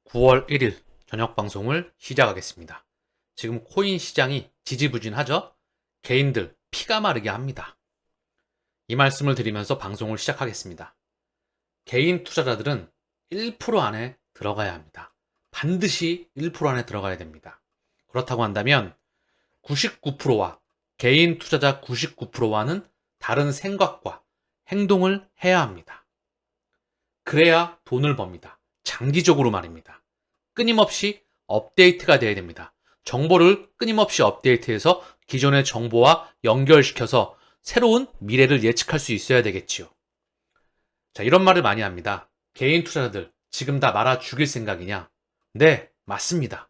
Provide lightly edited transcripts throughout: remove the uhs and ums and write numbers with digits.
9월 1일 저녁 방송을 시작하겠습니다. 지금 코인 시장이 지지부진하죠? 개인들 피가 마르게 합니다. 이 말씀을 드리면서 방송을 시작하겠습니다. 개인 투자자들은 1% 안에 들어가야 합니다. 반드시 1% 안에 들어가야 됩니다. 그렇다고 한다면 99%와 개인 투자자 99%와는 다른 생각과 행동을 해야 합니다. 그래야 돈을 법니다. 장기적으로 말입니다. 끊임없이 업데이트가 돼야 됩니다. 정보를 끊임없이 업데이트해서 기존의 정보와 연결시켜서 새로운 미래를 예측할 수 있어야 되겠지요. 자, 이런 말을 많이 합니다. 개인 투자자들 지금 다 말아 죽일 생각이냐? 네, 맞습니다.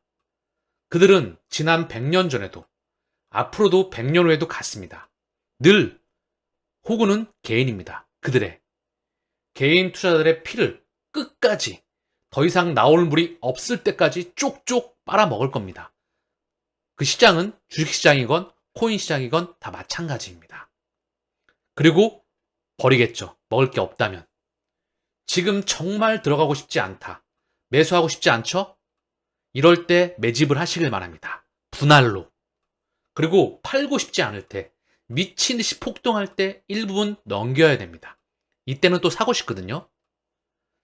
그들은 지난 100년 전에도 앞으로도 100년 후에도 같습니다. 늘 호구는 개인입니다. 그들의 개인 투자자들의 피를 끝까지 더 이상 나올 물이 없을 때까지 쪽쪽 빨아먹을 겁니다. 그 시장은 주식시장이건 코인 시장이건 다 마찬가지입니다. 그리고 버리겠죠. 먹을 게 없다면. 지금 정말 들어가고 싶지 않다. 매수하고 싶지 않죠? 이럴 때 매집을 하시길 바랍니다. 분할로. 그리고 팔고 싶지 않을 때, 미친 듯이 폭등할 때 일부분 넘겨야 됩니다. 이때는 또 사고 싶거든요.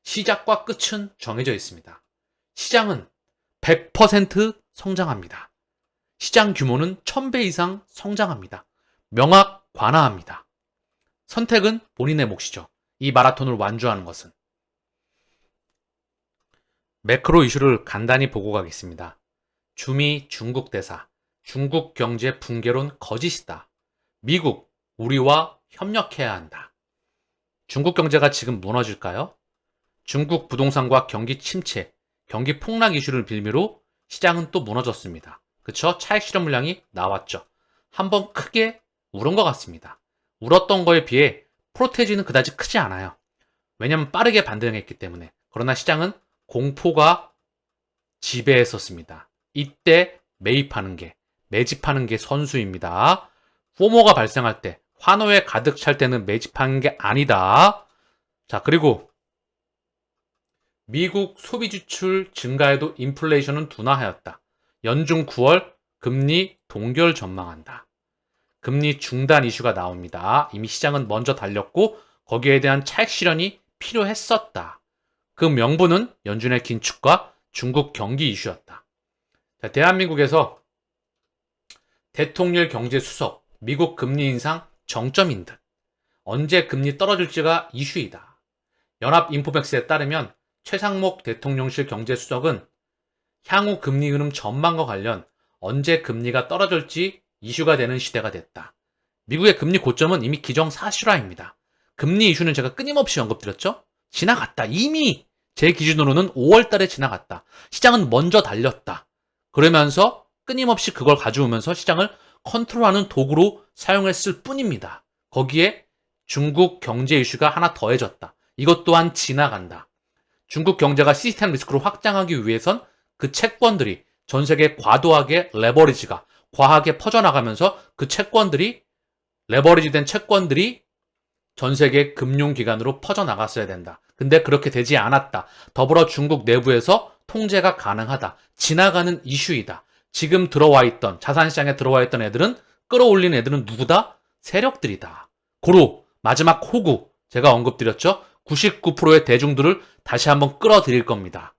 시작과 끝은 정해져 있습니다. 시장은 100% 성장합니다. 시장 규모는 1000배 이상 성장합니다. 명확 관화합니다. 선택은 본인의 몫이죠. 이 마라톤을 완주하는 것은. 매크로 이슈를 간단히 보고 가겠습니다. 주미 중국 대사, 중국 경제 붕괴론 거짓이다. 미국, 우리와 협력해야 한다. 중국 경제가 지금 무너질까요? 중국 부동산과 경기 침체, 경기 폭락 이슈를 빌미로 시장은 또 무너졌습니다. 그쵸? 차익 실현 물량이 나왔죠. 한번 크게 울은 것 같습니다. 울었던 거에 비해 프로테지는 그다지 크지 않아요. 왜냐하면 빠르게 반등했기 때문에. 그러나 시장은 공포가 지배했었습니다. 이때 매입하는 게, 매집하는 게 선수입니다. 포모가 발생할 때, 환호에 가득 찰 때는 매집하는 게 아니다. 자, 그리고 미국 소비 지출 증가에도 인플레이션은 둔화하였다. 연중 9월 금리 동결 전망한다. 금리 중단 이슈가 나옵니다. 이미 시장은 먼저 달렸고 거기에 대한 차익 실현이 필요했었다. 그 명분은 연준의 긴축과 중국 경기 이슈였다. 자, 대한민국에서 대통령 경제 수석, 미국 금리 인상 정점인 듯. 언제 금리 떨어질지가 이슈이다. 연합인포맥스에 따르면 최상목 대통령실 경제수석은 향후 금리 흐름 전망과 관련 언제 금리가 떨어질지 이슈가 되는 시대가 됐다. 미국의 금리 고점은 이미 기정사실화입니다. 금리 이슈는 제가 끊임없이 언급드렸죠? 지나갔다. 이미 제 기준으로는 5월 달에 지나갔다. 시장은 먼저 달렸다. 그러면서 끊임없이 그걸 가져오면서 시장을 컨트롤하는 도구로 사용했을 뿐입니다. 거기에 중국 경제 이슈가 하나 더해졌다. 이것 또한 지나간다. 중국 경제가 시스템 리스크로 확장하기 위해선 그 채권들이 전 세계에 과도하게 레버리지가 과하게 퍼져나가면서 그 채권들이 레버리지된 채권들이 전 세계 금융기관으로 퍼져나갔어야 된다. 근데 그렇게 되지 않았다. 더불어 중국 내부에서 통제가 가능하다. 지나가는 이슈이다. 지금 들어와 있던 자산시장에 들어와 있던 애들은 끌어올린 애들은 누구다? 세력들이다. 고로 마지막 호구 제가 언급드렸죠. 99%의 대중들을 다시 한번 끌어들일 겁니다.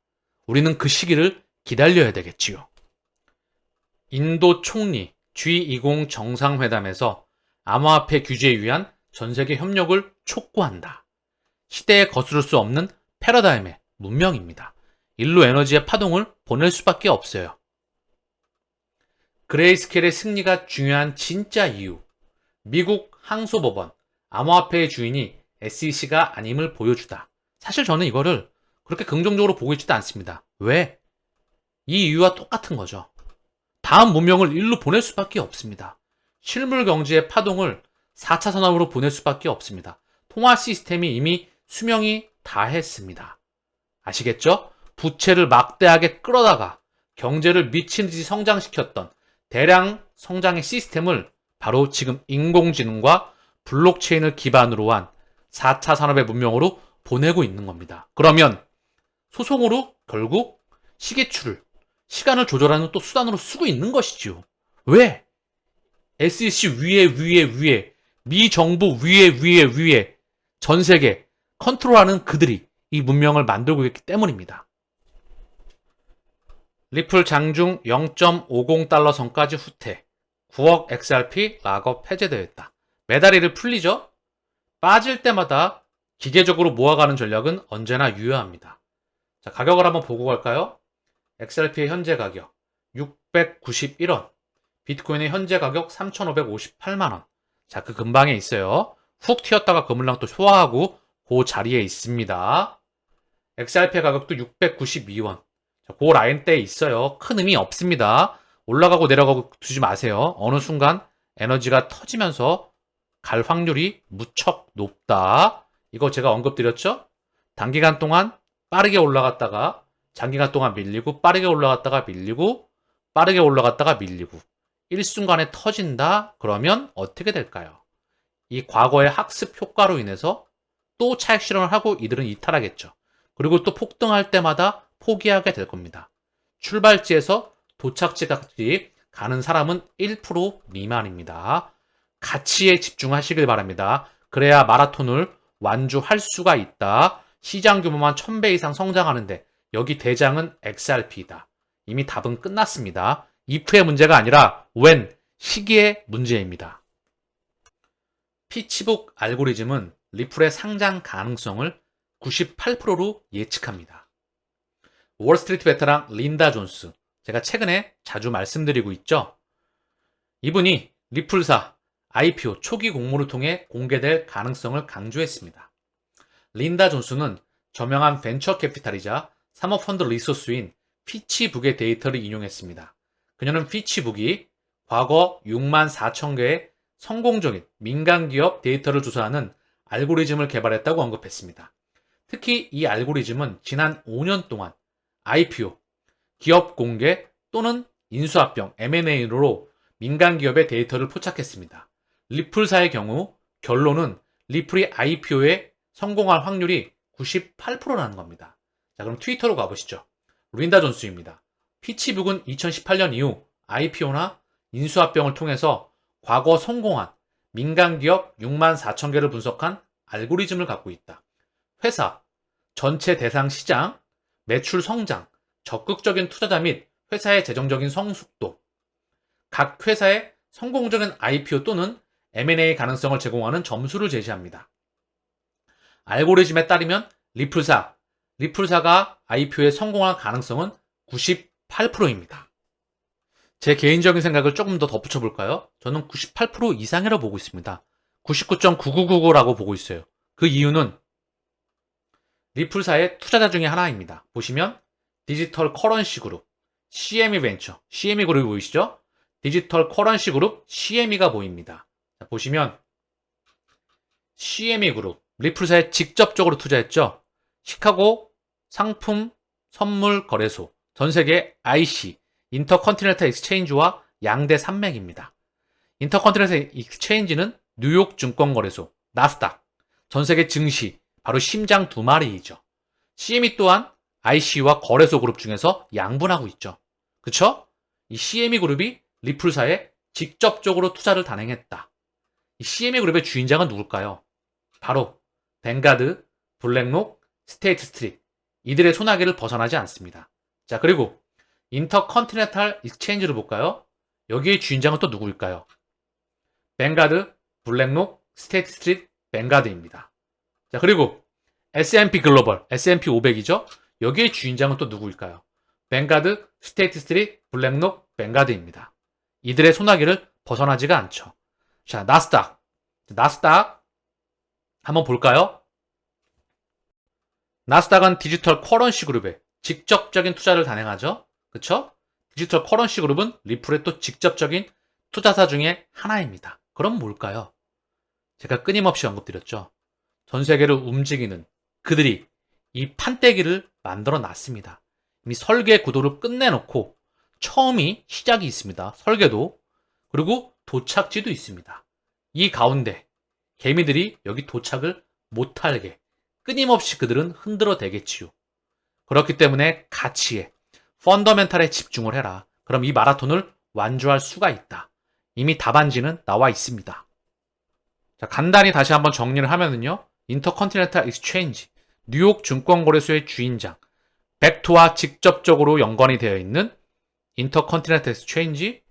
우리는 그 시기를 기다려야 되겠지요. 인도 총리 G20 정상회담에서 암호화폐 규제에 위한 전세계 협력을 촉구한다. 시대에 거스를 수 없는 패러다임의 문명입니다. 일로 에너지의 파동을 보낼 수밖에 없어요. 그레이스케일의 승리가 중요한 진짜 이유. 미국 항소법원 암호화폐의 주인이 SEC가 아님을 보여주다. 사실 저는 이거를 그렇게 긍정적으로 보고 있지도 않습니다. 왜? 이 이유와 똑같은 거죠. 다음 문명을 일로 보낼 수밖에 없습니다. 실물 경제의 파동을 4차 산업으로 보낼 수밖에 없습니다. 통화 시스템이 이미 수명이 다했습니다. 아시겠죠? 부채를 막대하게 끌어다가 경제를 미친 듯이 성장시켰던 대량 성장의 시스템을 바로 지금 인공지능과 블록체인을 기반으로 한 4차 산업의 문명으로 보내고 있는 겁니다. 그러면 소송으로 결국 시계추를, 시간을 조절하는 또 수단으로 쓰고 있는 것이지요. 왜? SEC 위에, 미 정부 위에, 전 세계 컨트롤하는 그들이 이 문명을 만들고 있기 때문입니다. 리플 장중 0.50달러 선까지 후퇴. 9억 XRP 락업 해제되었다. 매달리를 풀리죠? 빠질 때마다 기계적으로 모아가는 전략은 언제나 유효합니다. 자, 가격을 한번 보고 갈까요? XRP의 현재 가격 691원, 비트코인의 현재 가격 3,558만원. 자, 그 근방에 있어요. 훅 튀었다가 그물랑 또 소화하고 그 자리에 있습니다. XRP 가격도 692원. 자, 그 라인대에 있어요. 큰 의미 없습니다. 올라가고 내려가고 두지 마세요. 어느 순간 에너지가 터지면서 갈 확률이 무척 높다. 이거 제가 언급드렸죠? 단기간 동안 빠르게 올라갔다가 장기간 동안 밀리고 빠르게 올라갔다가 밀리고 빠르게 올라갔다가 밀리고 일순간에 터진다? 그러면 어떻게 될까요? 이 과거의 학습 효과로 인해서 또 차익 실현을 하고 이들은 이탈하겠죠. 그리고 또 폭등할 때마다 포기하게 될 겁니다. 출발지에서 도착지까지 가는 사람은 1% 미만입니다. 가치에 집중하시길 바랍니다. 그래야 마라톤을 완주할 수가 있다. 시장 규모만 1000배 이상 성장하는데 여기 대장은 XRP이다. 이미 답은 끝났습니다. if의 문제가 아니라 when, 시기의 문제입니다. 피치북 알고리즘은 리플의 상장 가능성을 98%로 예측합니다. 월스트리트 베테랑 린다 존스, 제가 최근에 자주 말씀드리고 있죠. 이분이 리플사 IPO 초기 공모를 통해 공개될 가능성을 강조했습니다. 린다 존스는 저명한 벤처 캐피탈이자 사모펀드 리소스인 피치북의 데이터를 인용했습니다. 그녀는 피치북이 과거 6만 4천 개의 성공적인 민간기업 데이터를 조사하는 알고리즘을 개발했다고 언급했습니다. 특히 이 알고리즘은 지난 5년 동안 IPO, 기업 공개 또는 인수합병, M&A로 민간기업의 데이터를 포착했습니다. 리플사의 경우 결론은 리플이 IPO에 성공할 확률이 98%라는 겁니다. 자, 그럼 트위터로 가보시죠. 린다 존스입니다. 피치북은 2018년 이후 IPO나 인수합병을 통해서 과거 성공한 민간기업 6만 4천 개를 분석한 알고리즘을 갖고 있다. 회사, 전체 대상 시장, 매출 성장, 적극적인 투자자 및 회사의 재정적인 성숙도, 각 회사의 성공적인 IPO 또는 M&A 가능성을 제공하는 점수를 제시합니다. 알고리즘에 따르면 리플사가 IPO에 성공할 가능성은 98%입니다. 제 개인적인 생각을 조금 더 덧붙여 볼까요? 저는 98% 이상이라고 보고 있습니다. 99.9999라고 보고 있어요. 그 이유는 리플사의 투자자 중에 하나입니다. 보시면 디지털 커런시 그룹, CME 벤처, CME 그룹이 보이시죠? 디지털 커런시 그룹, CME가 보입니다. 자, 보시면 CME 그룹, 리플사에 직접적으로 투자했죠. 시카고 상품 선물 거래소, 전 세계 IC, 인터컨티넨탈 익스체인지와 양대 산맥입니다. 인터컨티넨탈 익스체인지는 뉴욕 증권거래소, 나스닥, 전 세계 증시, 바로 심장 두 마리이죠. CME 또한 IC와 거래소 그룹 중에서 양분하고 있죠. 그쵸? 이 CME 그룹이 리플사에 직접적으로 투자를 단행했다. 이 CME 그룹의 주인장은 누굴까요? 바로 뱅가드, 블랙록, 스테이트 스트릿, 이들의 소나기를 벗어나지 않습니다. 자, 그리고 인터컨티넨탈 익스체인지를 볼까요? 여기의 주인장은 또 누구일까요? 뱅가드, 블랙록, 스테이트 스트릿, 뱅가드입니다. 자, 그리고 S&P 글로벌, S&P 500이죠? 여기의 주인장은 또 누구일까요? 뱅가드, 스테이트 스트릿, 블랙록, 뱅가드입니다. 이들의 소나기를 벗어나지가 않죠. 자, 나스닥 한번 볼까요? 나스닥은 디지털 커런시 그룹에 직접적인 투자를 단행하죠. 그쵸? 디지털 커런시 그룹은 리플의 또 직접적인 투자사 중에 하나입니다. 그럼 뭘까요? 제가 끊임없이 언급드렸죠. 전 세계를 움직이는 그들이 이 판때기를 만들어 놨습니다. 이미 설계 구도를 끝내놓고 처음이 시작이 있습니다. 설계도. 그리고 도착지도 있습니다. 이 가운데 개미들이 여기 도착을 못하게 끊임없이 그들은 흔들어 대겠지요. 그렇기 때문에 가치에 펀더멘탈에 집중을 해라. 그럼 이 마라톤을 완주할 수가 있다. 이미 답안지는 나와 있습니다. 자, 간단히 다시 한번 정리를 하면은요. 인터컨티넨탈 익스체인지, 뉴욕 증권거래소의 주인장, 벡터와 직접적으로 연관이 되어 있는 인터컨티넨탈 익스체인지,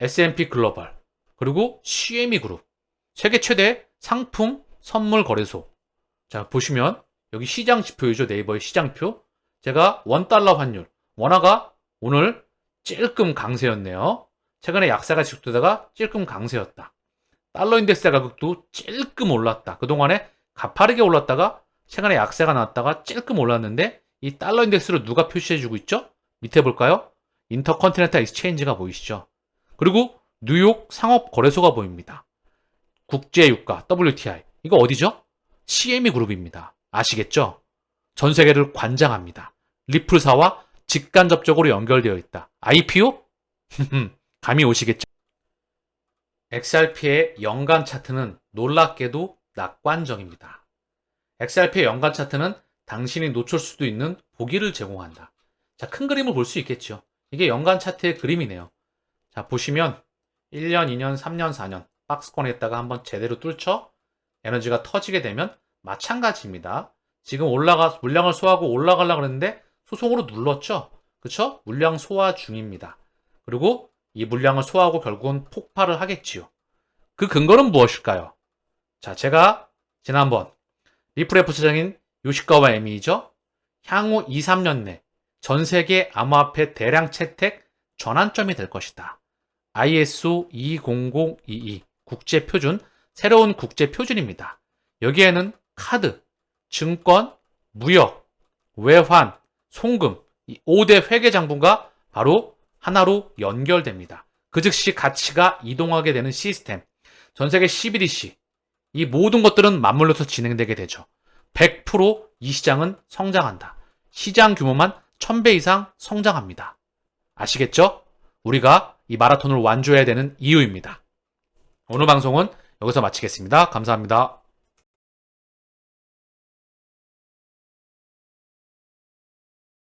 S&P 글로벌, 그리고 CME 그룹, 세계 최대 상품 선물 거래소. 자, 보시면 여기 시장 지표이죠. 네이버의 시장표. 제가 $1 환율, 원화가 오늘 찔끔 강세였네요. 최근에 약세가 지속되다가 찔끔 강세였다. 달러 인덱스 가격도 찔끔 올랐다. 그동안에 가파르게 올랐다가 최근에 약세가 나왔다가 찔끔 올랐는데 이 달러 인덱스를 누가 표시해주고 있죠? 밑에 볼까요? 인터컨티넨탈 익스체인지가 보이시죠? 그리고 뉴욕 상업거래소가 보입니다. 국제유가 WTI. 이거 어디죠? CME 그룹입니다. 아시겠죠? 전 세계를 관장합니다. 리플사와 직간접적으로 연결되어 있다. IPO? 감이 오시겠죠? XRP의 연간 차트는 놀랍게도 낙관적입니다. XRP의 연간 차트는 당신이 놓칠 수도 있는 보기를 제공한다. 자, 큰 그림을 볼 수 있겠죠. 이게 연간 차트의 그림이네요. 자, 보시면 1년, 2년, 3년, 4년 박스권에다가 한번 제대로 뚫죠? 에너지가 터지게 되면 마찬가지입니다. 지금 물량을 소화하고 올라가려고 했는데 소송으로 눌렀죠? 그쵸? 물량 소화 중입니다. 그리고 이 물량을 소화하고 결국은 폭발을 하겠지요. 그 근거는 무엇일까요? 자, 제가 지난번 리플의 부사장인 요시카와 에미이죠? 향후 2, 3년 내 전 세계 암호화폐 대량 채택 전환점이 될 것이다. ISO 20022 국제표준, 새로운 국제표준입니다. 여기에는 카드, 증권, 무역, 외환, 송금, 이 5대 회계 장부가 바로 하나로 연결됩니다. 그 즉시 가치가 이동하게 되는 시스템, 전세계 CBDC, 이 모든 것들은 맞물려서 진행되게 되죠. 100% 이 시장은 성장한다. 시장 규모만 1000배 이상 성장합니다. 아시겠죠? 우리가 이 마라톤을 완주해야 되는 이유입니다. 오늘 방송은 여기서 마치겠습니다. 감사합니다.